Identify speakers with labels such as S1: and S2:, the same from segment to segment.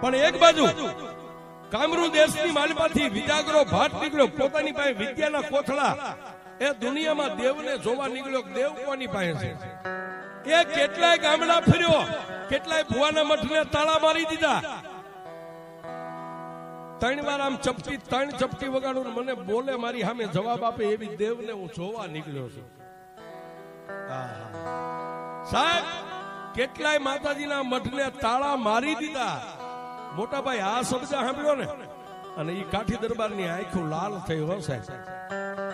S1: પણ એક બાજુ કામરૂ દેશની માલમાંથી વિજાગરો ભાટ નીકળ્યો, પોતાની પાસે વિદ્યાના કોથળા, એ દુનિયામાં દેવને જોવા નીકળ્યો. દેવ કોની પાસે છે? એ કેટલાય ગામડા ફર્યો, કેટલાય ભુવાના મઠને તાળા મારી દીધા. 3 વાર આમ ત્રણ ચપટી વગાડું, મને બોલે મારી સામે જવાબ આપે એવી દેવને હું જોવા નીકળ્યો છું. સાહેબ, કેટલાય માતાજીના મઠને તાળા મારી દીધા. મોટા ભાઈ આ શબ્દ સાંભળ્યો ને, અને એ કાઠી દરબારની આંખો લાલ થઈ. હો સાહેબ,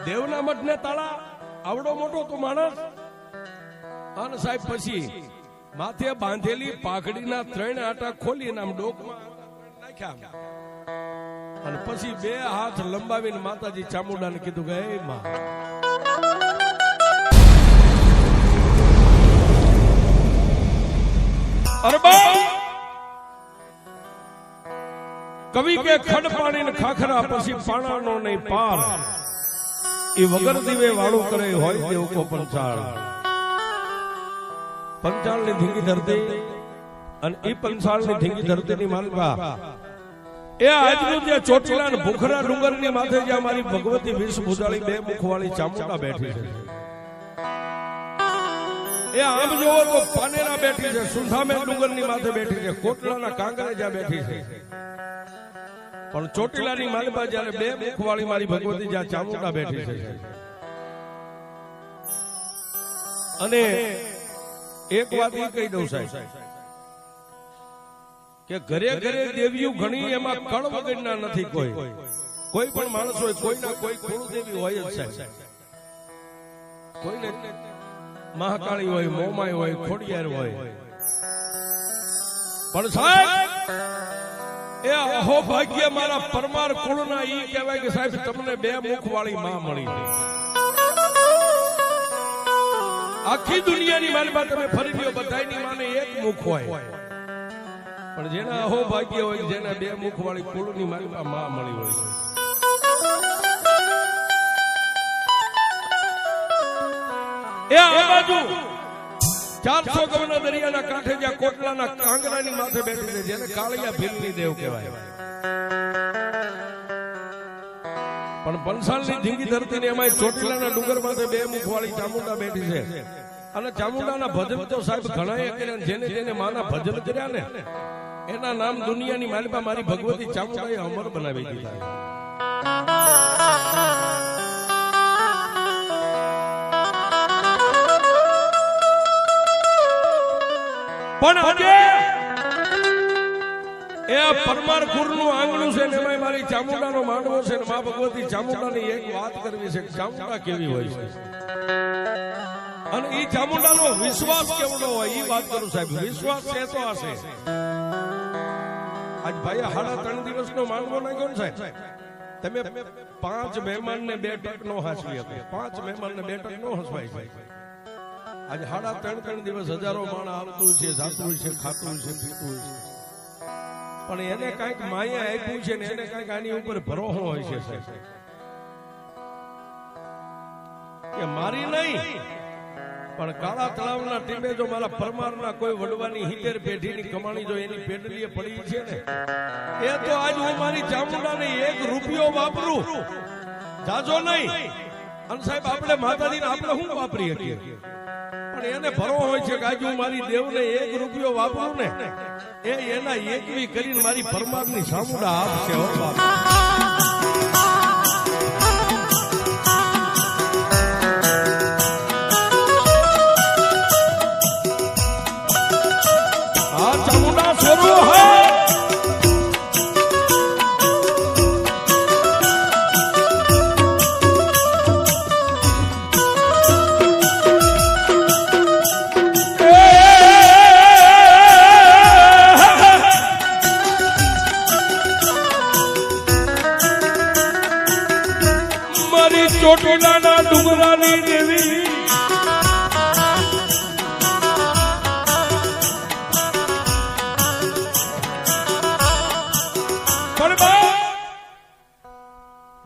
S1: દેવના મઠને તાળા, આવડો મોટો તો માણસ. અને સાહેબ પછી માથે બાંધેલી પાઘડીના 3 આટા ખોલીને આમ ડોકમાં નાખ્યા, અને પછી 2 હાથ લંબાવીને માતાજી ચામુંડાને કીધું કે હે માં, કવિ કે ખડ પાણી ને ખાખરા પછી પાણાનો નહીં પાર, એ વગર દીવે વાળું કરે હોય દેવ કો પંચાળ. પંચાળ ની ધીંગી ધરતી, અને એ પંચાળ ની ધીંગી ધરતી ની માલકા એ આજનું જે ચોટીલા ને ભૂખરા ડુંગર ની માથે જ્યાં મારી ભગવતી વિષ ભૂજાળી 2 મુખવાળી ચામુંડા બેઠી છે. એ આમ જોવો તો પાનેરા બેઠી છે, સુંધામે ડુંગર ની માથે બેઠી છે, કોટલાના કાંગરે જ્યાં બેઠી છે. પણ ચોટીલાની માલપા જયારે 2 મુખવાળી મારી ભગવતી જ્યાં ચામુંડા બેઠી છે. અને એક વાત એ કહી દઉં સાહેબ કે ઘરે ઘરે દેવીઓ ઘણી, એમાં કળ વગરના નથી. કોઈ પણ માણસ હોય, કોઈના કોઈ કુળદેવી હોય જ સાહેબ. કોઈને મહાકાળી હોય, મોમાઈ હોય, ખોડિયાર હોય. પણ સાહેબ એ અહો ભાગ્ય મારા પરમાર કુળના ઈ કહેવાય કે સાહેબ તમને 2 મુખવાળી માં મળી. આખી દુનિયાની માલમાં તમે ફરી લ્યો, બધાની માને 1 મુખ હોય. પણ જેના અહો ભાગ્ય હોય, જેના 2 મુખવાળી કુળની માલમાં માં મળી હોય. એ આ બાજુ 400 ગવના દરિયાના કાંઠે જ્યાં કોટલાના કાંગરાની માથે બેઠી છે, જેને કાળિયા ભીલની દેવ કહેવાય. પણ પંસાળની ધીંગી ધરતીને એમાં ચોટીલાના ડુંગર માથે 2 મુખવાળી ચામુંડા બેઠી છે. અને ચામુંડાના ભજન તો સાહેબ ઘણાએ કર્યા. જેને જેને માના ભજન કર્યા ને, એના નામ દુનિયાની માલિકા મારી ભગવતી ચામુંડાએ અમર બનાવી દીધા. પણ આજે એ પરમાર કુળનું આંગણું છે ને, એમાં મારી ચામુંડાનો માંડવો છે ને, મા ભગવતી ચામુંડાની એક વાત કરવી છે. ચામુંડા કેવી હોય છે અને એ ચામુંડાનો વિશ્વાસ કેવડો હોય એ વાત કરું સાહેબ. વિશ્વાસ છે તો હશે. આજ ભાઈ 3.5 દિવસનો માંડવો નાખ્યો ને સાહેબ, તમે 5 મહેમાનને 2 ટક નો હાંસવી હતી. 5 મહેમાનને 2 ટક નો હસવાય છે. આજે 3.5 દિવસ હજારો માણસ આવતું છે, જાતું છે, ખાતું છે, પીતું છે. પણ એને કઈક માયા આપ્યું છે ને, એને કઈક આની ઉપર ભરોસો હોય છે કે મારી નહીં, પણ કાળા તળાવના ટીમે જો મારા પરમારના કોઈ વડવાની 70 પેઢીની કમાણી જો એની પેડલીએ પડી છે ને, એ તો આજ હું મારી ચામુંડાને 1 રૂપિયો વાપરું, જાજો નહીં. અને સાહેબ આપણે માતાજીને આપણે શું વાપરી શકીએ, પણ એને ભરો હોય છે કે આજે હું મારી દેવને 1 રૂપિયો વાપરું ને, એ એના 1વી કરીને મારી પરમારની ચામુંડા આપશે. આ ચામુંડા સ્વરૂપ હે. ચોટીલાના ડુંગરાની દેવી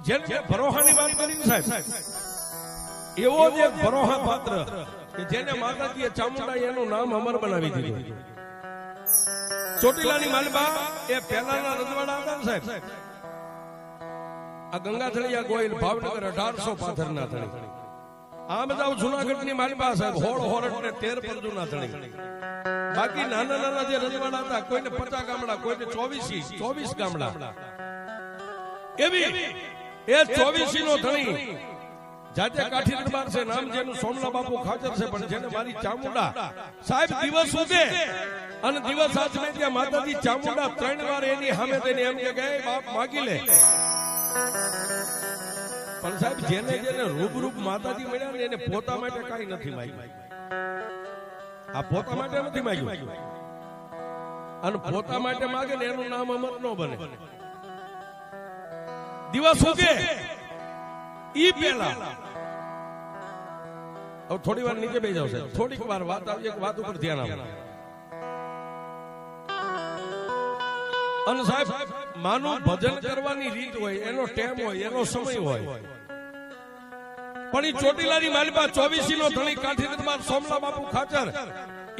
S1: જેને ભરોહાની વાત કરી સાહેબ, એવો જ એક ભરોહા પાત્ર કે જેને માતાજીએ ચામુંડા એનું નામ અમર બનાવી દીધું. ચોટીલાની માલબા એ પહેલાના રજવાડા હતા ને સાહેબ, આ ગંગાથળિયા ગોયલ ભાવનગર 1800 પાથરના થળી, આ બધા જુનાગઢ ની માલબા સાહેબ હોળ હોરટ ને 13 પરજુના થળી. બાકી નાના નાના જે રજવાડા હતા કોઈને 50 ગામડા, કોઈને 24 ગામડા, એવી એ 24 નો થણી જાતે કાઠી દરબાર છે, નામ જેનું સોમલા બાપુ ખાચર છે, પણ જેને મારી ચામુંડા સાહેબ દિવસ ઉગે અને દિવસ આચમે ત્યાં માતાજી ચામુંડા 3 વાર એની સામે તેને એમ કે બાપ માગી લે. પણ સાહેબ જેને જેને રૂબરૂપ માતાજી મળ્યા ને એને પોતા માટે કઈ નથી માંગ્યું. આ પોતા માટે નથી માંગ્યું, અને પોતા માટે માંગે ને એનું નામ અમર ન બને. દિવસ ઉગે ઈ પેલા થોડી વાર નીચે બેસી જાવ, થોડીક વાર વાત આવી, એક વાત ઉપર ધ્યાન આપો. અને સાહેબ માનું ભજન કરવાની રીત હોય, એનો ટાઈમ હોય, એનો સમય હોય, પણ એ ચોટીલાની માલિપા 24 નો ધણી કાઠી દરબાર સોમલા બાપુ ખાચર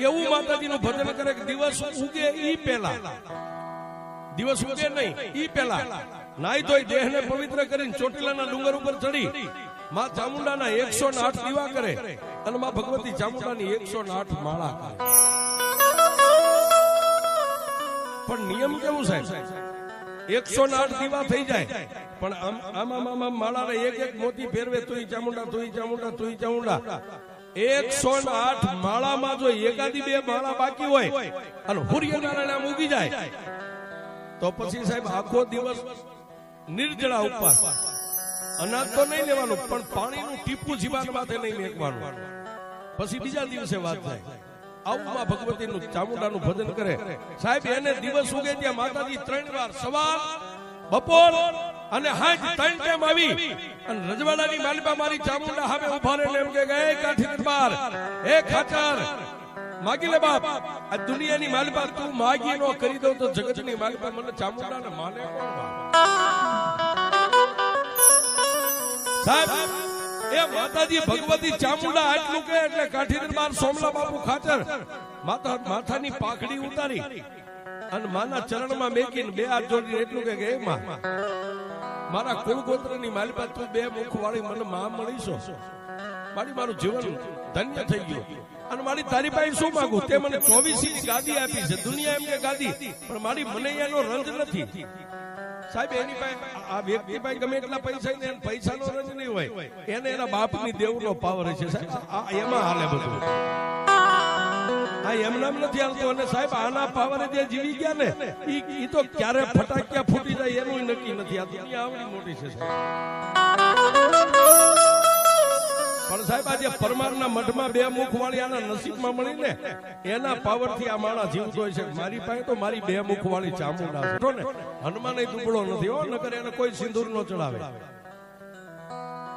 S1: એવું માતાજીનું ભજન કરે કે દિવસ ઉગે ઈ પહેલા, દિવસ ઉગે નહીં ઈ પહેલા નાઈ ધોઈ દેહને પવિત્ર કરીને ચોટીલાના ડુંગર ઉપર ચડી માં ચામુંડાના 108 દીવા કરે અને માં ભગવતી ચામુંડાની 108 માળા કરે. પણ નિયમ કેવું સાહેબ, 108 દીવા થઈ જાય, પણ આમાં માળાને એક એક મોતી ફેરવે, તુંય ચામુંડા, તુંય ચામુંડા, તુંય ચામુંડા. 108 માળામાં જો એકાદી 2 માળા બાકી હોય અને સૂર્યનારાયણ આમ ઉગી જાય તો પછી સાહેબ આખો દિવસ નિર્જળા ઉપર અનાજ તો નહીં લેવાનું, પણ પાણીનું ટીપું જીવાન માથે નહીં મેકવાનું. પછી બીજા દિવસે વાત થાય. આવું માં ભગવતીનું ચામુંડાનું ભજન કરે સાહેબ. એને દિવસ ઉગે ત્યાં માતાજી 3 વાર સવાર, બપોર અને હાજ 3 ટાઈમ આવી અને રજવાડાની માલિપા મારી ચામુંડા સામે ઉભા રહીને એમ કે એ કાઠી દરબાર, એ ખાચર માગી લે બાપ. આ દુનિયાની માલિપા તું માગી નો કરી દઉં તો જગતની માલિપા મને ચામુંડાને માને કોણ બાપ? સાહેબ એ માતાજી ભગવતી ચામુંડા આટલું કહે એટલે કાઠી દરબાર સોમલા બાપુ ખાચર માથાની પાઘડી ઉતારી અને માના ચરણમાં મેકીને 2 હાથ જોડીને એટલું કહે કે હે માં, મારા કુળગોત્રની માલિપા તું 2 મુખ વાળી મને માં મળીશો, મારું જીવન ધન્ય થઈ ગયું. અને મારી તારી પાસે શું માંગુ? તે મને 24 ની ગાદી આપી છે. દુનિયા એમ કે ગાદી, પણ મારી મને એનો રંજ નથી સાહેબ. એની પાસે આ વ્યક્તિ પાસે ગમે એટલા પૈસા ને પૈસાનો રંજ નહીં હોય, એને એના બાપની દેવનો પાવર છે સાહેબ. એમાં હાલે બધું, આ એમ નામ નથી હાલતું. અને સાહેબ આના પાવરે જે જીવી ગયા ને ઈ તો ક્યારે ફટાક્યા ફૂટી જાય એનું નક્કી નથી. આ દુનિયા આવડી મોટી છે સાહેબ. પણ સાહેબ આજે પરમારના મઠમાં 2 મુખ વાળી આના નસીબમાં મળી ને એના પાવર થી આ માણસ જીવતો હોય છે. મારી પાસે તો મારી 2 મુખ વાળી ચામુંડા છે ને, હનુમાન દુબળો નથી હો, નકર એને કોઈ સિંદૂર નો ચડાવે.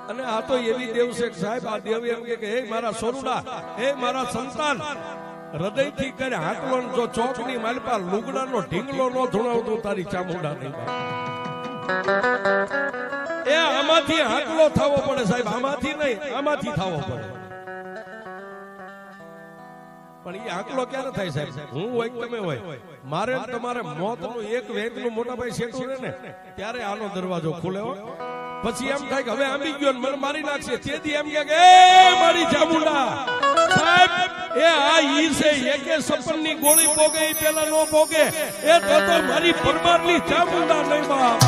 S1: અને આ તો એવી દેવ છે સાહેબ, આ દેવ એમ કે હે મારા સોરુડા, હે મારા સંતાન, હૃદયથી કરે હાટલો, જો ચોકની માલપા લુગડાનો ઢીંગલો નો ધુણાવતો તારી ચામુંડા નહીં. એ આમાંથી હાટલો થવો પડે સાહેબ, આમાંથી નહીં, આમાંથી થવો પડે. પણ એ આંકલો ક્યારે થાય સાહેબ? હું હોય તમે હોય, મારે તમારે મોતનું એક વેગનું મોટા ભાઈ સેટું રહે ને ત્યારે આનો દરવાજો ખુલે. પછી એમ થાય કે હવે આંબી ગયો મને મારી નાખશે. તેથી એમ કે એ મારી ચામુંડા સાહેબ, એ આ ઈ છે એકે સપનની ગોળી પોગે એ પેલા નો પોગે. એ તો મારી પરમારની ચામુંડા નહીં બાપ.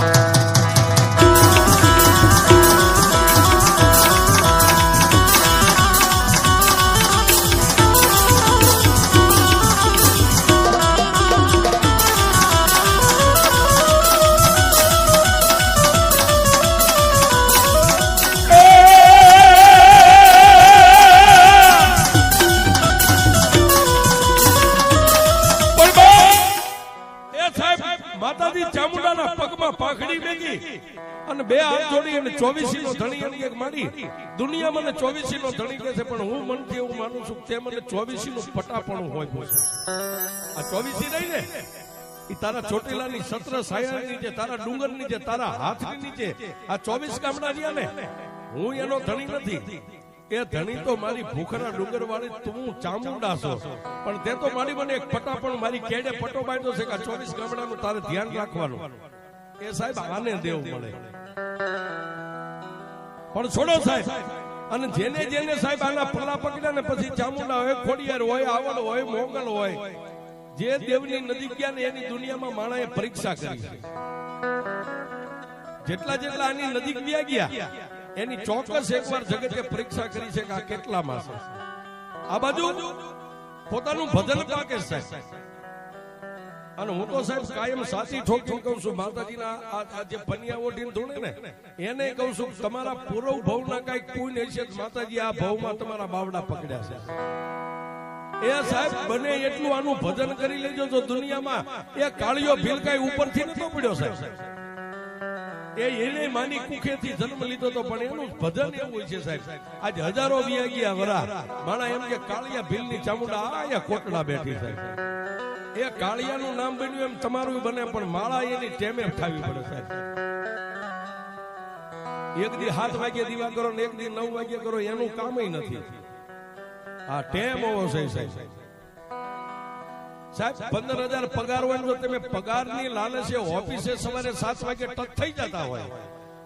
S1: માતાજી ચામુંડાના પગમાં પાઘડી મેકી અને 2 હાથ જોડી અને 24 નો ધણી એની એક માડી. દુનિયા મને 24 નો ધણી કહે છે, પણ હું મનથી એવું માનું છું તે મને 24 નું પટાપણું હોય છે. આ 24 નહીં ને, એ તારા ચોટીલાની સત્ર સાયાની નીચે, તારા ડુંગર નીચે, તારા હાથની નીચે આ 24 ગામડા રહ્યા ને, હું એનો ધણી નથી. એ ધણી તો મારી ભૂખરા ડુંગર વાળી તું ચામુંડા છો, પણ તે તો મારી મને એક પટા પણ મારી કેડે પટો બાંધ્યો છે કે 24 ગામડાનું તારે ધ્યાન રાખવાનું. એ સાહેબ આને દેવ મળે. પણ છોડો સાહેબ, અને જેને જેને સાહેબ આના પલ્લા પકડ્યા ને પછી ચામુંડા હોય, ખોડિયાર હોય, આવડ હોય, મોગલ હોય, જે દેવની નજીક ગયા ને એની દુનિયામાં માણાએ પરીક્ષા કરી છે. જેટલા જેટલા આની નજીક ગયા એની ચોક્કસ એકવાર જગતે પરીક્ષા કરી છે કે આ કેટલામાં છે. આ બાજુ પોતાનું ભજન પાકે સાહેબ. અને હું તો સાહેબ કાયમ સાચી ઠોક કહું છું, માતાજીના આ જે પનિયા ઓઢીને ધૂણે ને એને કહું છું, તમારા પૂર્વ ભવના કઈક પુણ્ય હશે, માતાજી આ ભવમાં તમારા બાવડા પકડ્યા છે. એ સાહેબ બને એટલું આનું ભજન કરી લેજો. તો દુનિયામાં એ કાળિયો ભીલકાઈ ઉપરથી નતો પડ્યો સાહેબ. એને માની કુખેથી જન્મ લીધો તો, પણ એનું ભજન એવું હોય છે સાહેબ. આજ હજારો વિયા વરા માણા એમ કે કાળિયા ભીલની ચામુંડા આયા કોટડા બેઠી સાહેબ. એ કાળિયાનું નામ બન્યું એમ તમારું બને, પણ માળા એની ટેમે ઠાવી પડે સાહેબ. એક દી 7 વાગે દીવા કરો ને એક દી 9 વાગે કરો, એનું કામ નથી. આ ટેમ હોવો છે સાહેબ. 15,000 પગાર હોય તો તમે પગારની લાલચે ઓફિસે સવારે 7 વાગે ટચ થઈ જતા હોય,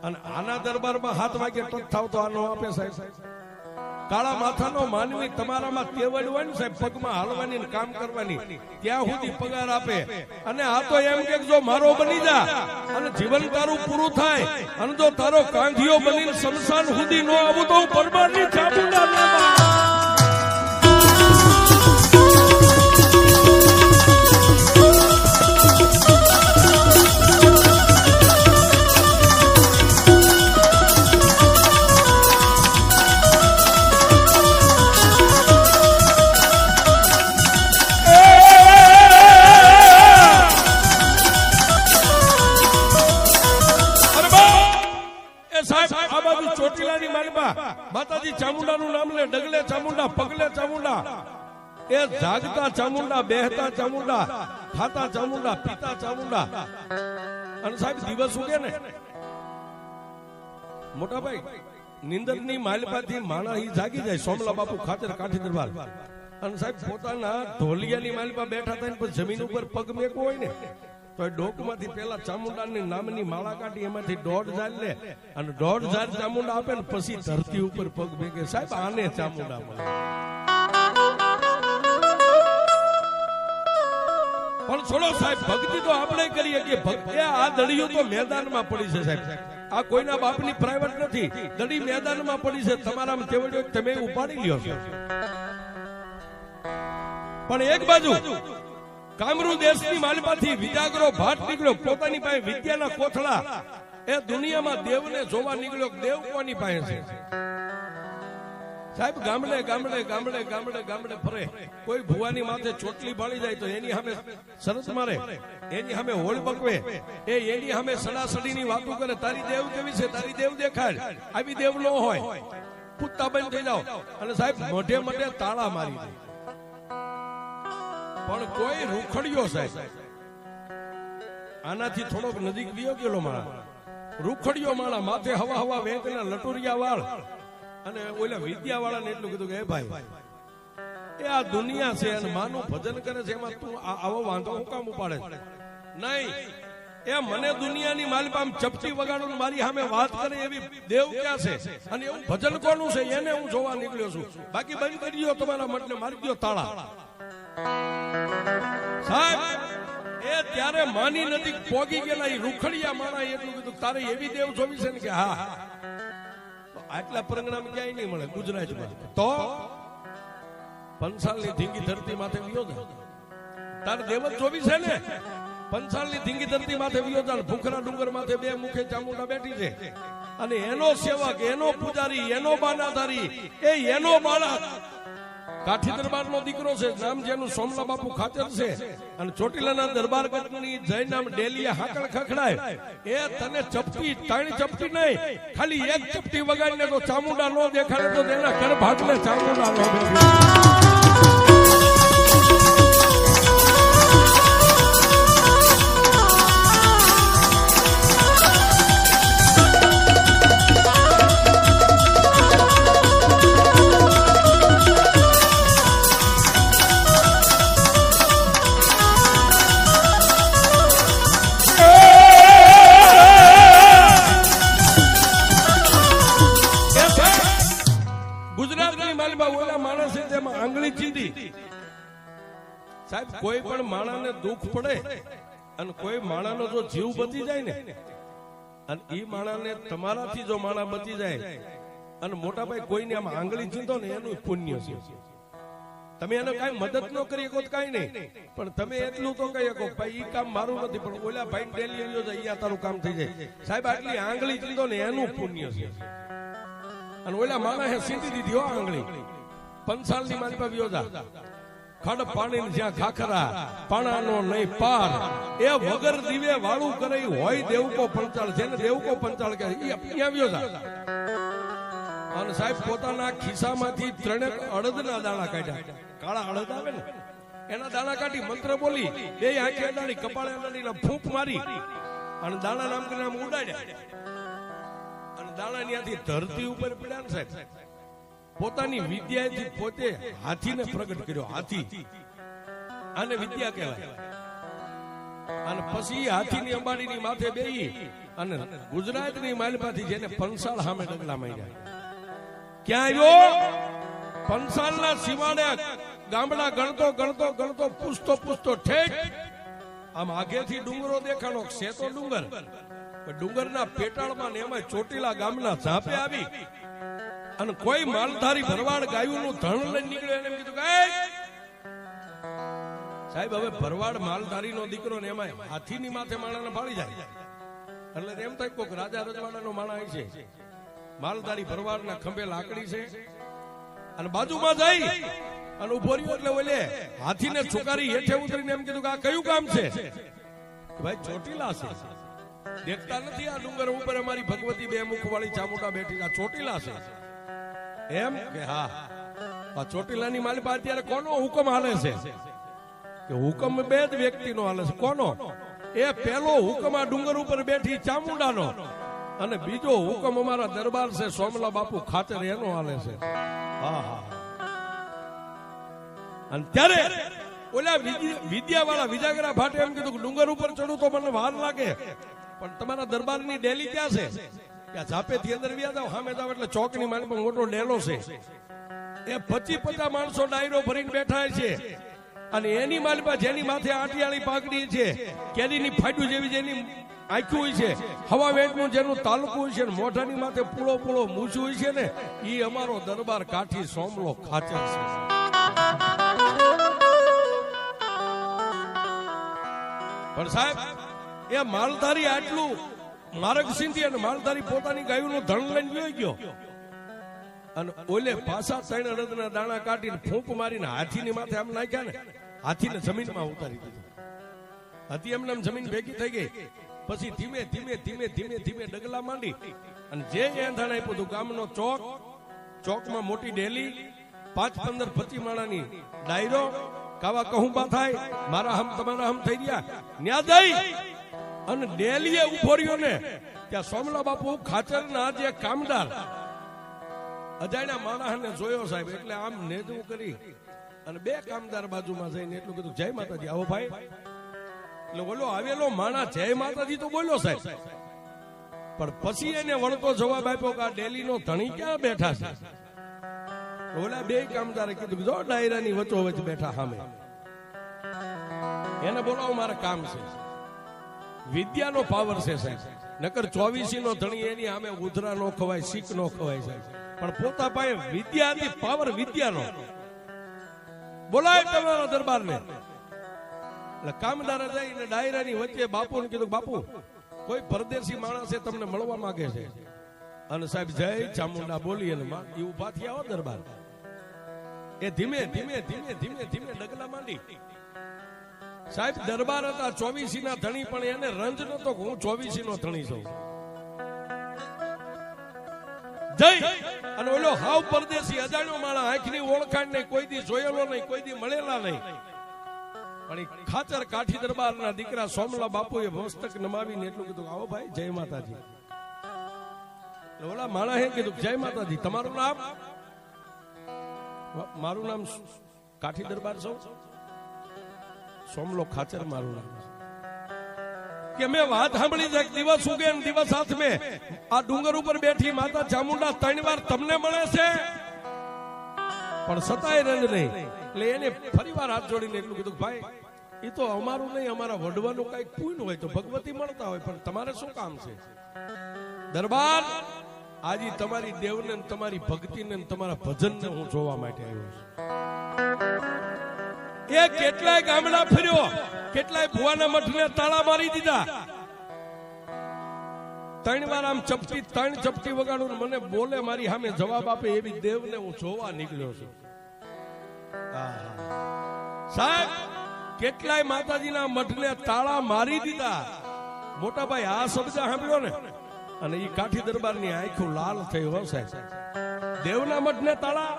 S1: અને આના દરબારમાં 7 વાગે ટચ થાવ તો આનો આપે સાહેબ. કાળા માથાનો માનવી તમારામાં તેવડ હોય ને સાહેબ, પગમાં હાલવાની કામ કરવાની, ત્યાં સુધી પગાર આપે. અને આ તો એમ કે જો મારો બની જા અને જીવન તારું પૂરું થાય, અને જો તારો કાંધિયો બનીને શમશાન સુધી ન આવું તો હું પરમારની ચામુંડા નામાં. માતાજી ચામુંડાનું નામ લે, ડગલે ચામુંડા, પગલે ચામુંડા. એ જાગતા ચામુંડા, બેહતા ચામુંડા, ખાતા ચામુંડા, પીતા ચામુંડા. અને સાહેબ દિવસ ઉગે ને મોટા ભાઈ, નિંદરની માલપાથી માણા ઈ જાગી જાય. સોમલા બાપુ ખાતર કાઠી દરબાર, અને સાહેબ પોતાના ઢોલિયાની માલપા બેઠા થાય ને પછી જમીન ઉપર પગ મેકો હોય ને તો ડોકમાંથી પેલા ચામુંડાની નામની માળા કાઢી એમાંથી 1.5 જાર લે, અને 1.5 જાર ચામુંડા આપે ને પછી ધરતી ઉપર પગ ભેગે. સાહેબ આને ચામુંડા મળે. પણ છોડો સાહેબ, ભક્તિ તો આપણે કરીએ કે ભક્તિ આ દળીઓ તો મેદાનમાં પડી છે સાહેબ. આ કોઈના બાપની પ્રાઇવેટ નથી, દડી મેદાનમાં પડી છે. તમારામાં કેવડ્યો તમે ઉપાડી લ્યો છો. પણ એક બાજુ કામરૂ દેશની માલપાથી વિજાગરો ભાટ નીકળ્યો, પોતાની પાસે વિદ્યાના કોથળા. એ દુનિયામાં દેવને જોવા નીકળ્યો. દેવ કોની પાસે છે સાહેબ? ગામડે ગામડે ગામડે ગામડે ગામડે ફરે. કોઈ ભુવાની માથે ચોટલી બાળી જાય તો એની સામે શરત મારે, એની સામે હોળ બકવે, એની સામે સડાસડીની વાતો કરે. તારી દેવ કેવી છે, તારી દેવ દેખાડ. આવી દેવ ન હોય, કૂદતા બંધ થઈ જાઓ. અને સાહેબ મોઢે મોઢે તાળા મારી દે. પણ કોઈ રૂખડ્યો સાહેબ, આનાથી થોડોક નજીક વિયો ગયેલો માણા, રૂખડ્યો માણા, માથે હવા હવા વેંકના લટુરિયા વાળ, અને ઓલા વિદ્યા વાળાને એટલું કીધું કે એ ભાઈ, એ આ દુનિયા છે અને માનું ભજન કરે છે, એમાં તું આવો વાંધો હું કામ ઉપાડે? નહીં, એ મને દુનિયાની માલપામ ચપટી વગાડું મારી સામે વાત કરે એવી દેવ ક્યાં છે? અને એવું ભજન કોનું છે એને હું જોવા નીકળ્યો છું. બાકી બંધ કરી દો તમારા મતને, મારી દો તાળા. સાહેબ એ ત્યારે માની નજીક પોગી ગયેલા એ રૂખડિયા માણા એટલું કીધું તારે એવી દેવ જોવી છે ને કે હા. આટલા પરિણામ ક્યાંય નહીં મળે ગુજરાતમાં. તો પંસાલની ધીંગી ધરતી માથે વિયો જા, તારે દેવ જ જોવી છે ને? પંસાલની ધીંગી ધરતી માથે વિયો જા. ભૂખરા ડુંગર માથે 2 મુખે ચામુંડા બેઠી છે, અને એનો સેવક, એનો પૂજારી, એનો બાનાધારી, એનો બાળક કાઠી દરબારનો દીકરો છે, નામ જેનું સોમલા બાપુ ખાતર છે. અને ચોટીલાના દરબાર ગઢની જય નામ ડેલીએ હાકળ ખખડાય. એ તને ચપટી, 3 ચપટી નહીં, ખાલી 1 ચપટી વગાડીને તો ચામુંડા નો દેખાડે તો તેના ઘર ભાગલે ચામુંડા નો દેખાડે. એમાં આંગળી ચીંધી. સાહેબ કોઈ પણ માણસને દુઃખ પડે અને કોઈ માણસનો જો જીવ બચી જાય ને, અને એ માણસને તમારાથી જો માણસ બચી જાય અને મોટા ભાઈ કોઈને આમ આંગળી ચીંધો ને એનું પુણ્ય છે. તમે એને કઈ મદદ ન કરી શકો કઈ નહીં, પણ તમે એટલું તો કહી શકો ભાઈ ઈ કામ મારું નથી પણ ઓલા ભાઈ ડેલી આવ્યો છે અહીંયા તારું કામ થઈ જાય. સાહેબ આટલી આંગળી ચીંધો ને એનું પુણ્ય છે. અને ઓલા માણસે સીધી દીધી હો આંગળી. પંસાલની મારી પાસે વ્યોજા ખડ પાણી જ્યાં ખાખરા પાણાનો નહીં પાર, એ વગર દીવે વાળું કરે હોય દેવકો પંચાળ, જેને દેવકો પંચાળ કહે અહીંયા વ્યોજા. અને સાહેબ પોતાના ખિસ્સામાંથી 3 અડદના દાણા કાઢ્યા. કાળા અડદ આવે ને એના દાણા કાઢી મંત્ર બોલી, બે આંખે અડાડી કપાળે અડાડીને ફૂંક મારી અને દાણા નામ કરીને આમ ઉડાડ્યા. અને દાણા ત્યાંથી ધરતી ઉપર પડ્યા ને સાહેબ. પોતાની વિદ્યાથી પોતે હાથીને પ્રગટ કર્યો. હાથી આને વિદ્યા કહેવાય. અને પછી હાથીની અંબાડીની માથે બેહી અને ગુજરાતની માલમાંથી જેને પંસાળ સામે ડગલા માર્યા. ક્યાં આવ્યો? પંસાલના સીમાડે ગામડા ગણતો ગણતો ગણતો પૂછતો પૂછતો ઠેક આમ આગેથી ડુંગરો દેખાણો છે તો ડુંગર, ડુંગરના પેટાળમાં ને એમાં ચોટીલા ગામના ઝાપે આવી અને કોઈ માલધારી ભરવાડ ગાયુંનું ધણ લઈને નીકળ્યો. એને કીધું કે સાહેબ હવે ભરવાડ માલધારીનો દીકરો ને એમાં હાથીની માથે માણાને ફાળી જાય એટલે એમ થાય કોક રાજા રજવાડાનો માણા છે. માલધારી ભરવાડના ખંભે લાકડી છે અને બાજુમાં જઈ અને ઉભો રહ્યો એટલે ઓલે હાથીને છુકારી હેઠે ઉતરીને એમ કીધું કે આ કયું કામ છે? ભાઈ ચોટીલા છે. દેખતા નથી આ ડુંગર ઉપર અમારી ભગવતી બે મુખ વાળી ચામુંડા બેઠી, આ ચોટીલા છે. એમ કે હા, આ ચોટીલાની માલિપા અત્યારે કોનો હુકમ હાલે છે? કે હુકમ બે જ વ્યક્તિનો હાલે છે. કોનો? એ પેલો હુકમ આ ડુંગર ઉપર બેઠી ચામુંડાનો, અને બીજો હુકમ અમારા દરબાર છે સોમલા બાપુ ખાતર એનો હાલે છે. હા હા. અને ત્યારે ઓલા વિદ્યા વાળા વિજાગરા ભાટે એમ કીધું કે ડુંગર ઉપર ચડું તો મને વાર લાગે, પણ તમારા દરબારની ડેલી ક્યાં છે? ત્યાં ઝાપેથી અંદર વ્યા જાવ, સામે જાવ એટલે ચોકની મારી પર મોટો ડેલો છે. એ 25-50 માણસો ડાયરો ભરીને બેઠા છે અને એની માલિપા જેની માથે આટિયાળી પાઘડી છે, કેરીની ફાડ્યું જેવી જેની આંખ્યું હોય છે, હવા વેટનું જેનું તાલુકું હોય છે, મોઢાની માથે પૂળો પૂળો મૂછું હોય છે ને, ઈ અમારો દરબાર કાઠી સોમલો ખાચર છે. પણ સાહેબ એ માલધારી આટલું માર્ગ સિંધી અને માલધારી પોતાની ગાયોનું ધણ લઈને જોઈ ગયો અને ઓલે પાછા 3 અડદના દાણા કાઢીને ફૂંક મારીને હાથીની માથે આમ નાખ્યા ને, હાથીને જમીનમાં ઉતારી દીધો. હાથી એમને જમીન ભેગી થઈ ગઈ. પછી ધીમે ધીમે ધીમે ધીમે ધીમે ડગલા માંડી અને જે એંધાણ આપ્યું હતું ગામનો ચોક, ચોકમાં મોટી ડેલી, 5-15-25 માણાની ડાયરો, કાવા કહુંબા થાય, મારા હમ તમારા હમ થઈ ગયા. ન્યા જઈ અને ડેલીએ ઉભો રહ્યો ને ત્યાં સોમલા બાપુ ખાચરના જે કામદાર અજાણ્યા માણસને જોયો સાહેબ, એટલે આમ નેજવું કરી અને 2 કામદાર બાજુમાં જઈને એટલું કીધું જય માતાજી. આવો ભાઈ. એટલે ઓલો આવેલો માણા જય માતાજી તો બોલ્યો સાહેબ, પણ પછી એને વળતો જવાબ આપ્યો કે આ ડેલીનો ધણી ક્યાં બેઠા છે? ઓલા 2 કામદારે કીધું જો ડાયરાની વચ્ચો વચ્ચ બેઠા સામે, એને બોલાવો મારે કામ છે. વિદ્યાનો પાવર છે સાહેબ, નકર 24 નો ધણી એની સામે ઉધરા નો ખવાય, શીખ નો ખવાય સાહેબ, પણ પોતા પાસે વિદ્યા હતી, પાવર વિદ્યાનો. બોલાય તમારા દરબારને. એટલે કામદારે જઈને ડાયરાની વચ્ચે બાપુને કીધું બાપુ કોઈ પરદેશી માણસ છે તમને મળવા માંગે છે. અને સાહેબ જય ચામુંડા બોલી અને એ ઉભા થયા હો દરબાર. એ ધીમે ધીમે ધીમે ધીમે ધીમે ડગલા માંડી. સાહેબ દરબાર હતા 24 ના ધણી, પણ એને રંજ નતો હું 24 નો ધણી છું. જય અને ઓલો હાવ પરદેશી અજાણ્યો માણસ, આંખની ઓળખાણ નહીં, કોઈ દી જોયેલો નહીં, કોઈ દી મળેલા નહીં, પણ ખાચર કાઠી દરબારના દીકરા સોમલા બાપુએ મસ્તક નમાવીને એટલું કીધું આવો ભાઈ જય માતાજી. ઓલા માણસે કીધું જય માતાજી. તમારું નામ? મારું નામ કાઠી દરબાર છો, સોમલો ખાચર મારું નામ. કે મેં વાત સાંભળી છે દિવસ ઉગે ને દિવસ હાથ મેં આ ડુંગર ઉપર બેઠી માતા ચામુંડા 3 વાર તમને મળે છે. પણ સતાય રંગ નહીં. એટલે એને ફરીવાર હાથ જોડીને એટલું કીધું, ભાઈ એ તો અમારું નહીં, અમારા વડવાનું કઈક પુણ્ય હોય તો ભગવતી મળતા હોય, પણ તમારે શું કામ છે? દરબાર, આજે તમારી દેવને તમારી ભક્તિને તમારા ભજનને હું જોવા માટે આવ્યો છું. એ કેટલાય ગામડા ફર્યો, કેટલાય ભુવાના મઠને તાળા મારી દીધા. 3 વાર આમ ત્રણ ચપટી વગાડું મને બોલે મારી સામે જવાબ આપે એવી દેવને હું જોવા નીકળ્યો છું. સાહેબ, કેટલાય માતાજીના મઠને તાળા મારી દીધા. મોટા ભાઈ આ શબ્દ સાંભળ્યો ને અને એ કાઠી દરબારની આંખો લાલ થઈ હો સાહેબ. દેવના મઠને તાળા,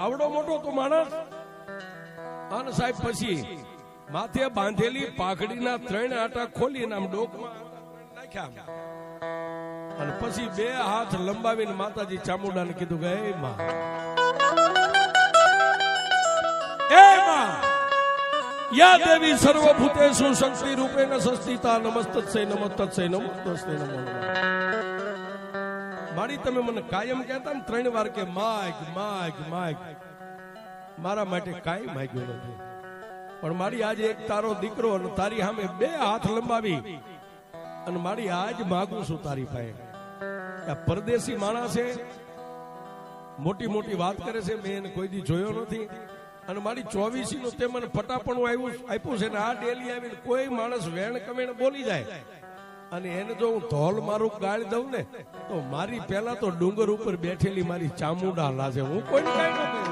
S1: આવડો મોટો તો માણસ. અને સાહેબ પછી માથે બાંધેલી પાઘડીના 3 આટા ખોલીને આમ ડોકમાં નાખ્યા અને પછી 2 હાથ લંબાવીને માતાજી ચામુંડાને કીધું કે હે માં, યા દેવી સર્વભૂતેષુ શક્તિ રૂપેણ સંસ્થિતા નમસ્તસ્ય નમસ્તસ્ય નમસ્તસ્ય નમો. મારી તમે મને કાયમ કહેતા ને 3 વાર કે માગ માગ માગ, મારા માટે કાંઈ માંગ્યું નથી, પણ મારી આજે એક તારો દીકરો અને તારી સામે 2 હાથ લંબાવી અને મારી આજ માગું છું તારી પાસે. આ પરદેશી માણસ છે, મોટી મોટી વાત કરે છે, મેં એને કોઈ દી જોયો નથી. અને મારી 24 નું તે મને ફટાપણું આપ્યું છે ને આ ડેલી આવીને કોઈ માણસ વેણ કમેણ બોલી જાય અને એને જો હું ધોલ મારું ગાળ દઉં ને તો મારી પહેલા તો ડુંગર ઉપર બેઠેલી મારી ચામુંડા લાજે. હું કોઈ કાંઈ ન કહું.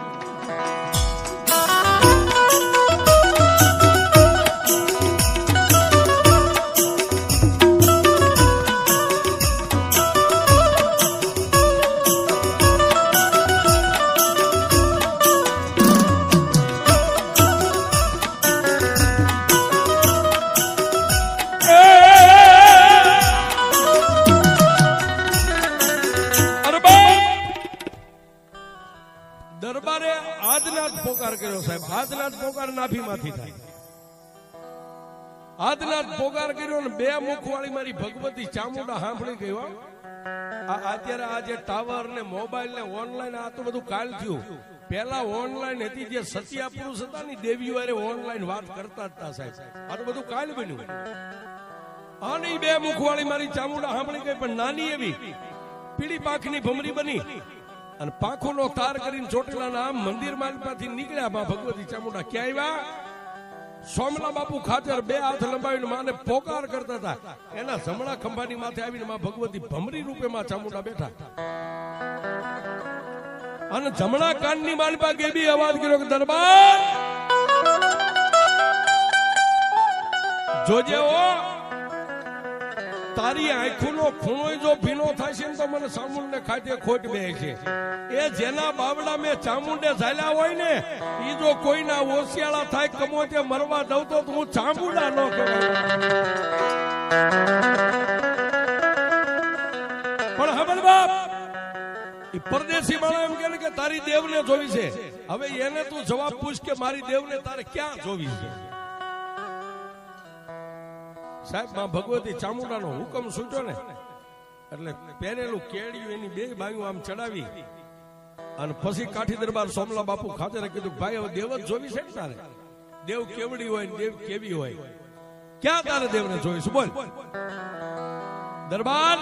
S1: દરબારે આદનાથ પોકાર કર્યો સાહેબ. આદનાથ પોકાર નાભીમાંથી થાય. આદનાથ પોકાર કર્યો ને 2 મુખવાળી મારી ભગવતી ચામુંડા સાંભળી ગઈ. અત્યારે આ જે ટાવર ને મોબાઈલ ને ઓનલાઈન આ તો બધું કાલ થયું. પેલા ઓનલાઈન હતી, જે સતિયા પુરુષ હતા ને દેવીઓ હારે ઓનલાઈન વાત કરતા હતા સાહેબ. આ તો બધું કાલ બન્યું. અને 2 મુખવાળી મારી ચામુંડા સાંભળી ગઈ, પણ નાની એવી પીળી પાંખની ભમરી બની અને પાંખોનો તાર કરીને ચોટીલાના આમ મંદિર માલમાંથી નીકળ્યા. માં ભગવતી ચામુંડા ક્યાં આવ્યા? સોમલા બાપુ ખાતર 2 હાથ લંબાવીને માને પોકાર કરતા હતા. એના જમણા ખંભાની માથે આવીને માં ભગવતી ભમરી રૂપે માં ચામુંડા બેઠા અને જમણા કાનની માલપા ગેબી અવાજ કર્યો કે દરબાર જોજે ઓ, તારી આંખોનો ખૂણો જો ભીનો થાય છે ને તો મને ચામુંડને ખાતે ખોટ બે છે. એ જેના બાવડા મેં ચામુંડે ઝાલ્યા હોય ને ઈ જો કોઈના ઓશિયાળા થાય કમોતે મરવા દઉં તો હું ચામુંડા ન કહેવાય. પણ હબલ બાપ ઈ પરદેશી માણસ એમ કહે કે તારી દેવને જોવી છે. હવે એને તું જવાબ પૂછ કે મારી દેવને તારે ક્યાં જોવી છે? સાહેબ, માં ભગવતી ચામુંડાનો હુકમ છૂટ્યો ને એટલે પહેરેલું કેડિયું એની 2 બાયું આમ ચડાવી અને પછી કાઠી દરબાર સોમલા બાપુ ખાતરે કીધું ભાઈ હવે દેવ જ જોવી છે ને તારે? દેવ કેવડી હોય ને દેવ કેવી હોય, ક્યાં તારે દેવને જોઈશું બોલ? દરબાર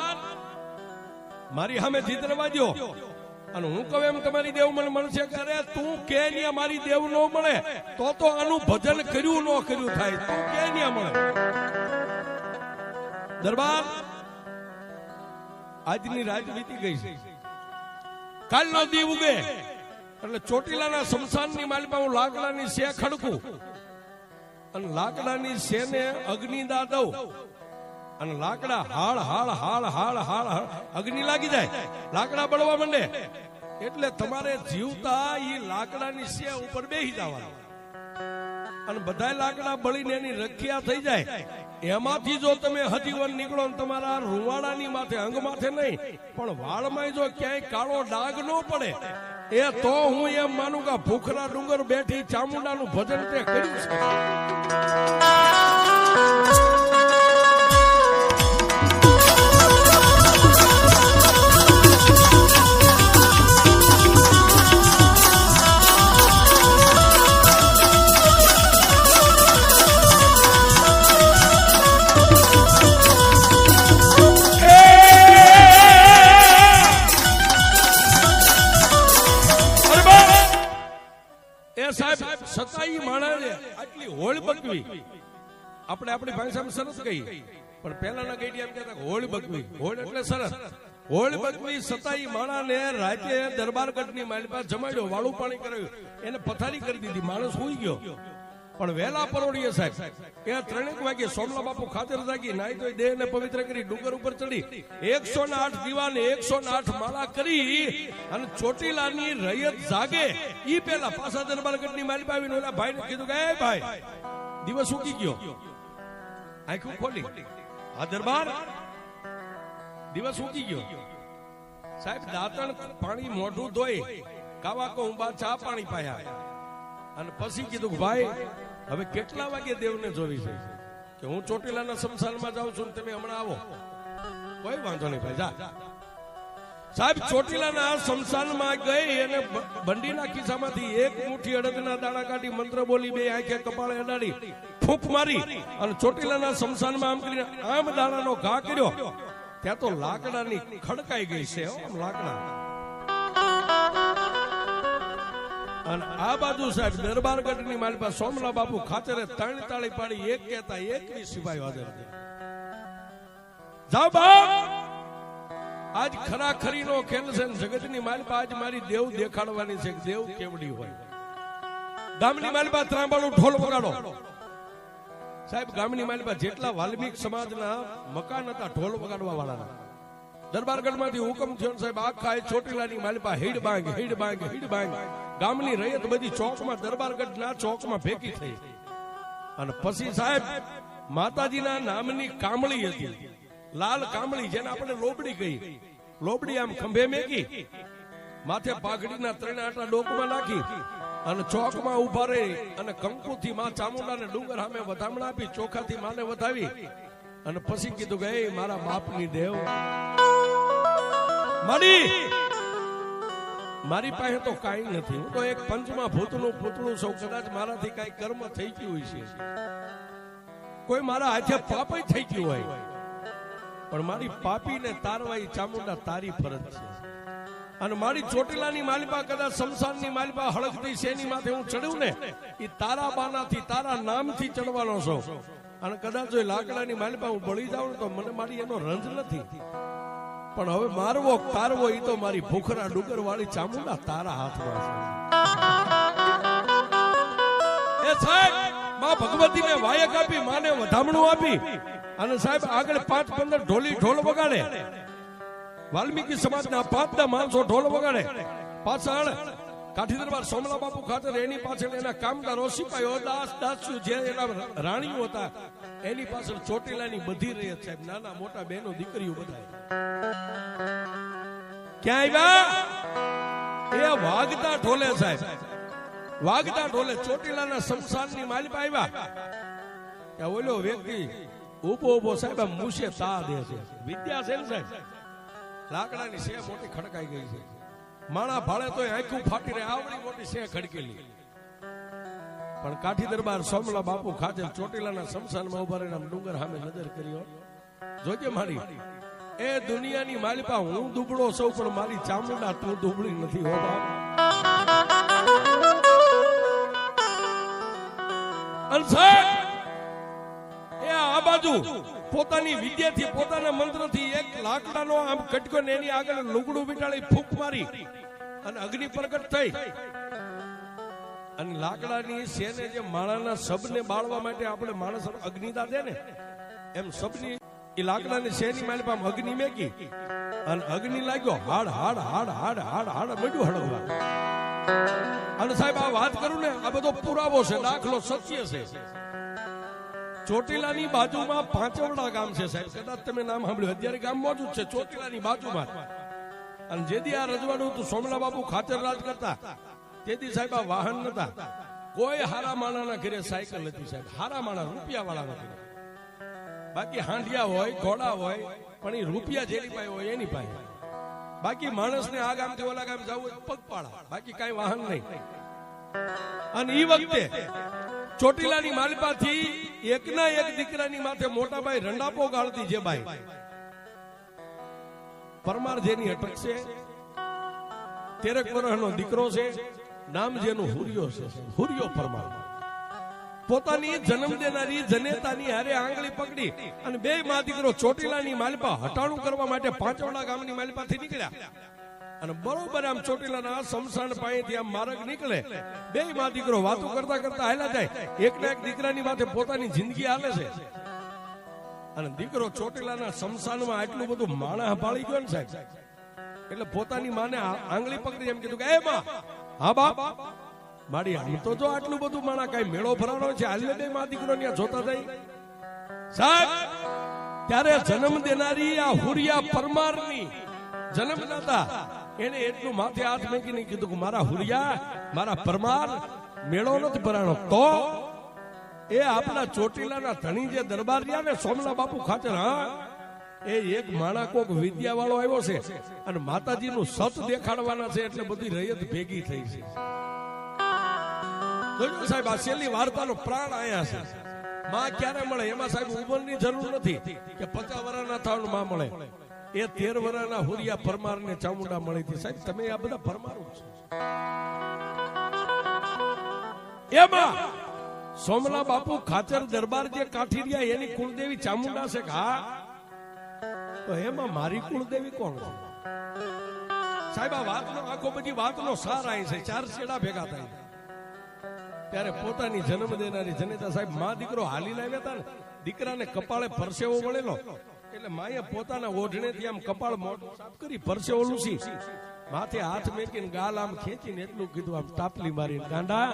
S1: મારી સામે જીત રવા દો અને હું કહું એમ તમારી દેવ મને મળશે. અરે તું કે ન્યા મારી દેવ ન મળે તો આનું ભજન કર્યું ન કર્યું થાય. તું કે ન્યા મળે. દરબાર આજની રાત વીતી ગઈ છે, કાલનો દી ઉગે એટલે ચોટીલાના શમશાનની માલમાં હું લાકડાની શે ખડકું અને લાકડાની શેને અગ્નિદા દઉં અને લાકડા હાળ હાળ હાળ હાળ હાળ અગ્નિ લાગી જાય, લાકડા બળવા માંડે એટલે તમારે જીવતા ઈ લાકડાની શે ઉપર બેસી જવાનું અને બધા લાકડા બળીને એની રખિયા થઈ જાય. એમાંથી જો તમે હજીવન નીકળો ને તમારા રૂવાડાની માથે અંગ માથે નહીં પણ વાળમાં જો ક્યાંય કાળો ડાઘ ન પડે એ તો હું એમ માનું કે ભૂખરા ડુંગર બેઠી ચામુંડાનું ભજન તે કર્યું છે. આપણે આપણી ભાષામાં સરસ કહી, પણ પહેલાના ગઈડિયા એમ કહેતા હોળ બગવી. હોળ એટલે સરસ. હોળ બગવી છતાંય માણાને રાતે દરબારગઢની માલિપા જમાડ્યો, વાળું પાણી કરાવ્યું, એને પથારી કરી દીધી, માણસ સુઈ ગયો. પણ વહેલા પરોડીએ સાહેબ એ 3 વાગે સોમલા બાપુ ખાતર જાગી, નાઈ ધોઈ દેહને પવિત્ર કરી ડુંગર ઉપર ચડી 108 દીવાને 108 માળા કરી અને ચોટીલાની રૈયત જાગે ઈ પેલા પાછા દરબારગઢની માલિપા આવીને ઓલા ભાઈને કીધું કે એ ભાઈ દિવસ ઉકી ગયો, આંખો ખોલી, આ દરબાર દિવસ ઉકી ગયો. સાહેબ દાંતણ પાણી મોઢું ધોઈ કાવા કો ઉંબા ચા પાણી પાયા અને પછી કીધું ભાઈ હવે કેટલા વાગે દેવને જોવી છે કે હું ચોટીલાના શમશાનમાં જાઉં છું, તમે હમણાં આવો. કોઈ વાંધો નહીં ભાઈ, જા. સાહેબ ચોટીલાના શમશાનમાં ગઈ અને બંડીના ખિસ્સામાંથી એક મુઠ્ઠી અડદના દાણા કાઢી મંત્ર બોલી, બે આંખે કપાળે અડાડી ફૂંક મારી અને ચોટીલાના શમશાનમાં આમ કરીને આમ દાણાનો ઘા કર્યો. ત્યાં તો લાકડાની ખડકાઈ ગઈ છે, લાકડા. અને આ બાજુ સાહેબ દરબારગઢની માલિપા સોમલા બાપુ ખાતરે 3 તાળી પાડી, એક કહેતા 21 સિપાહીઓ હાજર થયા. જાઓ બાપ, આજ ખરાખરીનો ખેલ છે. જગતની માલિપા આજ મારી દેવ દેખાડવાની છે, દેવ કેવડી હોય. ગામની માલિપા ત્રાંબાળું ઢોલ વગાડો. સાહેબ ગામની માલિપા જેટલા વાલ્મીક સમાજના મકાન હતા ઢોલ વગાડવા વાળાના, દરબારગઢમાંથી હુકમ થયો સાહેબ આખા ચોટીલાની માલિપા હીડ બાંગ હીડ બાંગ હીડ બાંગ. ગામની રૈયત બધી ચોકમાં દરબારગઢના ચોકમાં ભેગી થઈ. અને પછી સાહેબ માતાજીના નામની કામળી હતી, લાલ કામળી, જેને આપણે લોબડી કહી. લોબડી આમ ખંભે મેકી, માથે પાઘડીના 3 આટા ડોકમાં નાખી અને ચોકમાં ઉભા રહી અને કંકુથી માં ચામુંડાને ડુંગર સામે વધામણા આપી, ચોખાથી માને વધાવી અને પછી કીધું કે એ મારા બાપની દેવ મારી પાસે તો કાંઈ નથી, હું તો એક પંચમાં ભૂતનું પૂતળું છું. કદાચ મારાથી કાંઈ કર્મ થઈ ગયું હોય છે, કોઈ મારા હાથે પાપ થઈ ગયું હોય, પણ મારી પાપીને તારવાઈ ચામુંડા તારી ફરજ છે. અને મારી ચોટીલાની માલિપા કદાચ શમશાનની માલિપા હળગતી શેની માથે હું ચડ્યું ને એ તારા બાનાથી તારા નામથી ચડવાનો છું. અને કદાચ જો લાકડાની માલિપા હું બળી જાઉં તો મને મારી એનો રંજ નથી, પણ હવે મારવો તારવો એ તો મારી ભૂખરા ડુંગર વાળી ચામુંડા તારા હાથમાં છે. એ સાહેબ માં ભગવતીને વાયક આપી, માને વધામણું આપી અને સાહેબ આગળ 5-15 ઢોલી ઢોલ વગાડે. વાલ્મીકી સમાજના 5 માણસો ઢોલ વગાડે. પાછળ કાઠી દરબાર સોમલા બાપુ ખાતર એની પાછળ એના કામદારો સિપાહીઓ દાસ્યુ જે એના રાણીઓ હતા એની પાછળ ચોટીલાની બધી રૈયત સાહેબ, નાના મોટા બહેનો દીકરીઓ બધા ક્યાં આવ્યા? એ વાગતા ઢોલે સાહેબ, વાગતા ઢોલે ચોટીલાના શમશાનની માલિપા આવ્યા. ત્યાં ઓલો વ્યક્તિ ઉભો ઉભો સાહેબ મૂસે તા દે છે. વિદ્યા છે ને સાહેબ, લાકડાની સે મોટી ખડકાઈ ગઈ છે. માણા ભાળે તો આંખું ફાટી રહે, આવડી મોટી સે ખડકેલી. પણ કાઠી દરબાર સોમલા બાપુ ખાતે ચોટીલાના શમશાનમાં ઉભા રહીને ડુંગર સામે નજર કર્યો. જોજે મારી એ દુનિયાની માલિપા હું દુબળો સૌ, પણ મારી ચામુંડા તું દુબળી નથી હો બાપ. એ આ બાજુ પોતાની વિદ્યાથી પોતાના મંત્રથી એક લાકડાનો આમ કટકો ને એની આગળ લુગડું વીંટાળી ફૂંક મારી અને અગ્નિ પ્રગટ થઈ. અને લાકડાની શેને જે માણાના શબને બાળવા માટે આપણે માણસ અગ્નિદા દે ને એમ શબની એ લાકડાની શેની માલિપા અગ્નિ મેકી અને અગ્નિ લાગ્યો. હાડ હાડ હાડ હાડ હાડ હાડ મળ્યું હળગવા. અને સાહેબ આ વાત કરું ને આ બધો પુરાવો છે, દાખલો સત્ય છે. ચોટીલાની બાજુમાં પાંચવડા ગામ છે સાહેબ, કદાચ તમે નામ સાંભળ્યું. અત્યારે ગામ મોજૂદ છે ચોટીલાની બાજુમાં. અને જેથી આ રજવાડું હતું સોમલા બાપુ ખાતર રાજ કરતા તેથી સાહેબ આ વાહન નતા. કોઈ હારા માણાના ઘરે સાયકલ હતી સાહેબ, હારા માણા રૂપિયા વાળા નથી. બાકી હાંડિયા હોય ઘોડા હોય, પણ એ રૂપિયા જેની પાસે હોય એની પાસે. બાકી માણસને આ ગામથી ઓલા ગામ જવું હોય પગપાળા, બાકી કઈ વાહન નહીં. અને એ વખતે ચોટીલાની માલિપાથી એકના એક દીકરાની માથે મોટા ભાઈ રંડાપો ગાળતી જે બાઈ પરમાર જેની અટક છે, 13 વર્ષનો દીકરો છે, નામ જેનું હુરિયો છે, હુરિયો પરમાર. પોતાની જન્મ દેનારી જનેતાની હારે આંગળી પકડી અને બે મા દીકરો ચોટીલાની માલપા હટાણું કરવા માટે પાંચોડા ગામની માલપાથી નીકળ્યા અને બરોબર આમ ચોટીલાના શમશાન પાસેથી આમ માર્ગ નીકળે બે મા દીકરો વાતો કરતા કરતા હાલ્યા જાય એકના એક દીકરાની માથે પોતાની જિંદગી હાલે છે અને દીકરો ચોટીલાના શમશાનમાં આટલું બધું માણસ ભાળી ગયો ને સાહેબ એટલે પોતાની માને આંગળી પકડી એમ કીધું કે એ માં હા બાપ મારી આમ તો જો આટલું બધું માણા કઈ મેળો ભરાણો છે હાલે બે મા દીકરો ત્યાં જોતા જાય સાહેબ ત્યારે જન્મ દેનારી આ હુરિયા પરમારની જન્મદાતા એને એટલું માથે હાથ મૂકીને કીધું કે મારા હુરિયા મારા પરમાર મેળો નથી ભરાણો તો એ આપણા ચોટીલાના ધણી જે દરબાર રહ્યા ને સોમલા બાપુ ખાચર હા એ એક માણા કોક વિદ્યા વાળો આવ્યો છે અને માતાજીનું સત દેખાડવાના છે એટલે બધી રયત ભેગી થઈ છે સાહેબ આ છેલ્લી વાર્તાનો પ્રાણ આયા છે માં ક્યારે મળે એમાં સાહેબ ઉંમરની જરૂર નથી કે 50 વર્ષના થાવ માં મળે એ 13 વર્ષના હુરિયા પરમાર ને ચામુંડા મળી હતી સાહેબ તમે આ બધા પરમારો છો એમાં સોમલા બાપુ ખાચર દરબાર જે કાઠી રહ્યા એની કુળદેવી ચામુંડા છે હા તો એમાં મારી કુળદેવી કોણ છે સાહેબ આ વાતનો આખો બધી વાતનો સાર અહીં છે 4 છેડા ભેગા થાય ત્યારે પોતાની જન્મ દેનારી જનેતા સાહેબ મા દીકરો હાલી લાવ્યા હતા ને દીકરાને કપાળે પરસેવો વળેલો એટલે માએ પોતાના ઓઢણેથી આમ કપાળ મોઢું સાફ કરી પરસેવો લૂસી માથે હાથ મેકીને ગાલ આમ ખેંચીને એટલું કીધું આમ તાપલી મારીને ગાંડા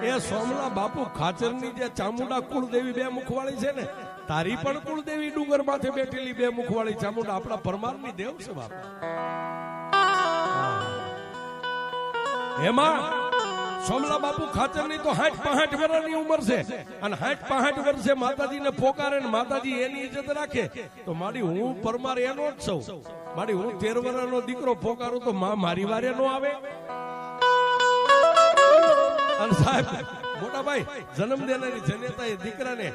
S1: એ સોમલા બાપુ ખાચરની જે ચામુંડા કુળદેવી બે મુખવાળી છે ને તારી પણ કુળદેવી ડુંગર માથે બેઠેલી બે મુખવાળી ચામુંડા આપણા પરમારની દેવ છે બાપ એમાં સોમલા બાપુ ખાચરની તો 60-65 વર્ષની ઉંમર છે અને 60-65 વર્ષે માતાજીને પોકારે ને માતાજી એની ઇજ્જત રાખે તો મારી હું પરમાર એનો જ છું મારી હું 13 વર્ષનો દીકરો પોકારું તો મારી વારે નો આવે અને સાહેબ મોટા ભાઈ જન્મ દેનારી જનેતાએ દીકરાને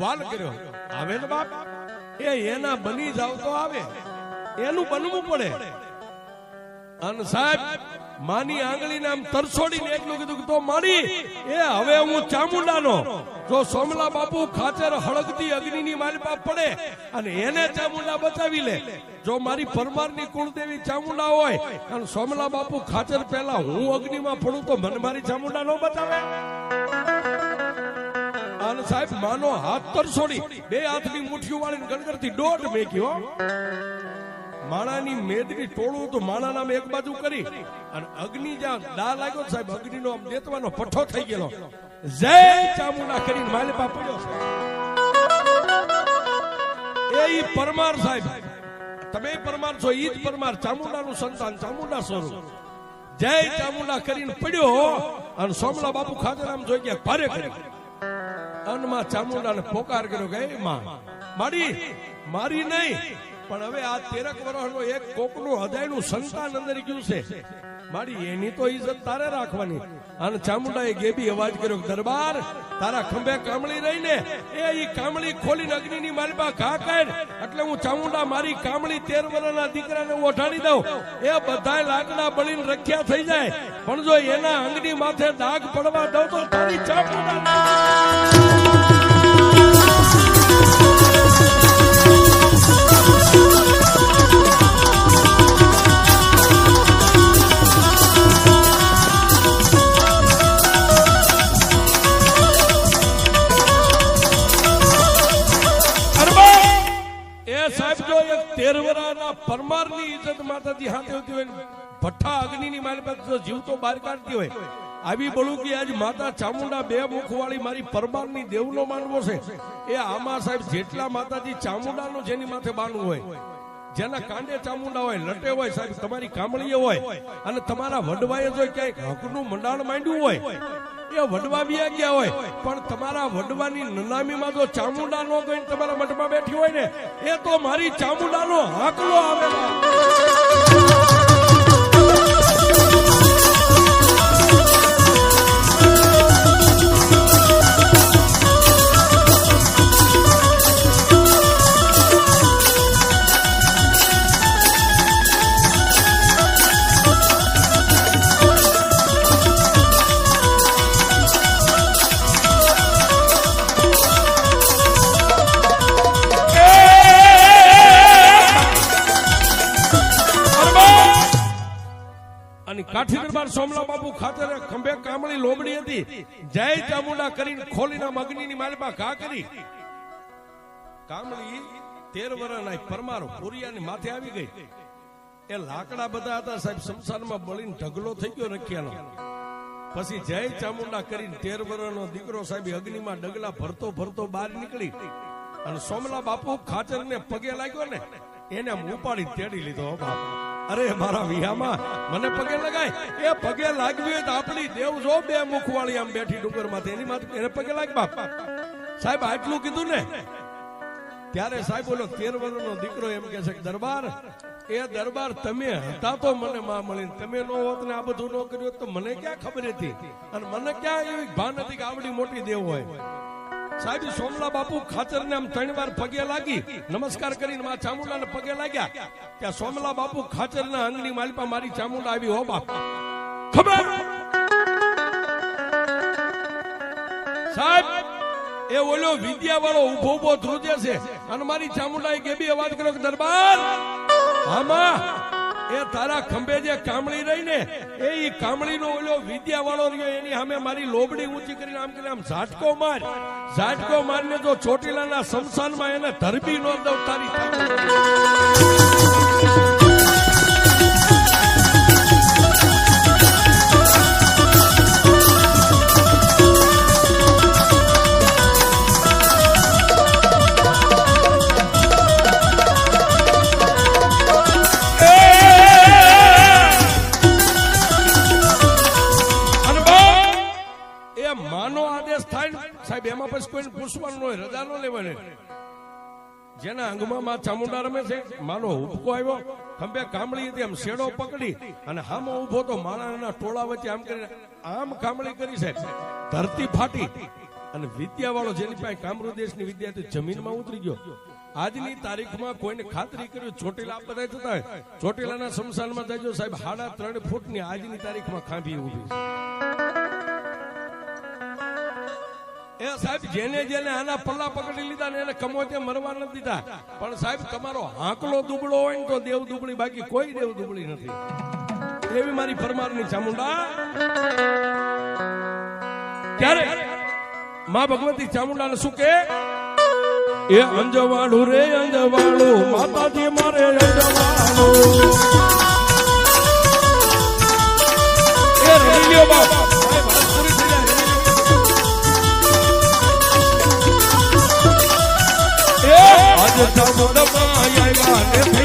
S1: વાલ કર્યો આવે ને બાપ એ એના બની જાવ તો આવે એનું બનવું પડે અને સાહેબ માની આંગળીને આમ તરછોડીને એટલું કીધું તો મારી એ હવે હું ચામુંડાનો જો સોમલા બાપુ ખાચર હળગતી અગ્નિની માલપા પડે અને એને ચામુંડા બચાવી લે જો મારી પરમારની કુળદેવી ચામુંડા હોય અને સોમલા બાપુ ખાચર પહેલા હું અગ્નિમાં પડું તો મને મારી ચામુંડા નો બચાવે અને સાહેબ માનો હાથ તરછોડી બે હાથની મુઠ્ઠીઓ વાળીને ગણગણથી દોઢ મેક્યો માણાની મેદની ટોળું તો માણા નામ એક બાજુ કરી અને અગ્નિ જ્યાં દા લાગ્યો સાહેબ અગ્નિનો આમ દેતવાનો પઠ્ઠો થઈ ગયેલો જય ચામુંડા કરીને માલપા પડ્યો એ ઈ પરમાર સાહેબ તમે પરમાર છો ઈ જ પરમાર ચામુંડાનું સંતાન ચામુંડા સ્વરૂપ જય ચામુંડા કરીને પડ્યો અને સોમલા બાપુ ખાચર આમ જોઈ ગયા ભારે કરી અનમાં ચામુંડાને પોકાર કર્યો કે માં મારી નહીં પણ હવે આ 13 વર્ષનો એક કોકનું હૃદયનું સંતાન અંદર ગયું છે મારી એની તો ઇજ્જત તારે રાખવાની અને ચામુંડાએ ગેબી અવાજ કર્યો દરબાર તારા ખંભે કામળી રહીને એ ઈ કામળી ખોલીને અગ્નિની માલપા ઘા કાઢ એટલે હું ચામુંડા મારી કામળી 13 વર્ષના દીકરાને ઓઢાડી દઉં એ બધાય લાકડા બળીને રખ્યા થઈ જાય પણ જો એના અંગની માથે ડાઘ પડવા દઉં તો તારી ચામુંડા પરમારની ઇજ્જત માતાજી હાથે હોતી હોય ભઠ્ઠા અગ્નિની મારી પાસે જીવતો બહાર કાઢતી હોય આવી બોલું કે આજ માતા ચામુંડા બે મુખવાળી મારી પરમારની દેવનો માનવો છે એ આમાં સાહેબ જેટલા માતાજી ચામુંડાનો જેની માથે બાનું હોય જેના કાંડે ચામુંડા હોય લટે હોય સાહેબ તમારી કામળીએ હોય અને તમારા વડવાએ જો ક્યાંક હકનું મંડાણ માંડ્યું હોય એ વડવા વ્યા ગયા હોય પણ તમારા વડવાની નનામીમાં જો ચામુંડા નો ગઈ તમારા મઠમાં બેઠી હોય ને એ તો મારી ચામુંડાનો હાકલો આવેલા અને કાઠી દરબાર સોમલા બાપુ ખાતરે ખંભે કામળી લોબડી હતી. જય ચામુંડા કરીને ખોલીને અગ્નિની માલપા ઘા કરી. કામળી 13 વર્ષના પરમારો પુરિયાની માથે આવી ગઈ. એ લાકડા બધા હતા સાહેબ, શમશાનમાં બળીને ઢગલો થઈ ગયો રખિયાનો. પછી જય ચામુંડા કરીને 13 વર્ષનો દીકરો સાહેબ અગ્નિમાં ડગલા ભરતો ભરતો બહાર નીકળી અને સોમલા બાપુ ખાચરને પગે લાગ્યો ને એને આમ ઉપાડી તેડી લીધો. બાપ, અરે મારા વિહામાં મને પગે લગાય. એ પગે લાગવી હોય તો આપણી દેવ જો બે મુખવાળી આમ બેઠી ડુંગર માંથી એની માથે એને પગે લાગ. બાપ સાહેબ આટલું કીધું ને ત્યારે સાહેબ બોલો 13 વર્ષનો દીકરો એમ કે છે દરબાર, એ દરબાર તમે હતા તો મને માં મળીને, તમે નો હોત ને આ બધું નો કર્યું તો મને ક્યાં ખબર હતી અને મને ક્યાં એવી ભાન હતી કે આવડી મોટી દેવ હોય. સાહેબ સોમલા બાપુ ખાચર ને આમ 3 વાર પગે લાગી, નમસ્કાર કરીને માં ચામુંડા ને પગે લાગ્યા. ત્યાં સોમલા બાપુ ખાચર ના અંગની માલપા મારી ચામુંડા આવી. હો બાપ ખબર સાહેબ એ ઓલો વિદ્યા વાળો ઉભો ઉભો ધ્રુજે છે અને મારી ચામુંડા એ કેબી અવાજ કર્યો કે દરબાર આમાં એ તારા ખંભે જે કામળી રહી ને એ કામળી નો ઓલો વિદ્યા વાળો રહ્યો એની સામે મારી લોબડી ઊંચી કરીને આમ કરીને આમ ઝાટકો મારને જો ચોટીલાના શમશાનમાં એને ધરબી નો દઉં તારી સાહેબ એમાં પછી કોઈને પૂછવાનું હોય, રજા નો લેવાની. જેના અંગમાં માં ચામુંડા રમે છે, માનો હુબકો આવ્યો, ખંભે કામળી હતી, આમ શેડો પકડી અને હામો ઉભો તો માણાના ટોળા વચ્ચે આમ કરીને આમ કામળી કરી છે. ધરતી ફાટી અને વિદ્યા વાળો જેની પાસે કામરૂ દેશની વિદ્યા હતી જમીનમાં ઉતરી ગયો. આજની તારીખમાં કોઈને ખાતરી કર્યું ચોટીલા બધા થતા હોય, ચોટીલાના શમશાનમાં જાય સાહેબ 3.5 ફૂટની આજની તારીખમાં ખાંભી ઉભી છે. એ સાહેબ જેને જેને આના પલ્લા પકડી લીધા ને એને કમોતે મરવા નથી દીધા. પણ સાહેબ તમારો આંકલો દુબળો હોય ને તો દેવ દુબળી, બાકી કોઈ દેવ દુબળી નથી. એવી મારી પરમારની ચામુંડા. ત્યારે માં ભગવતી ચામુંડાને શું કે એ અંજવાળું રે અંજવાળું માતાજી મારે અંજવાળું એ રડી લ્યો બાપા. ચામુંડા આવ્યા ને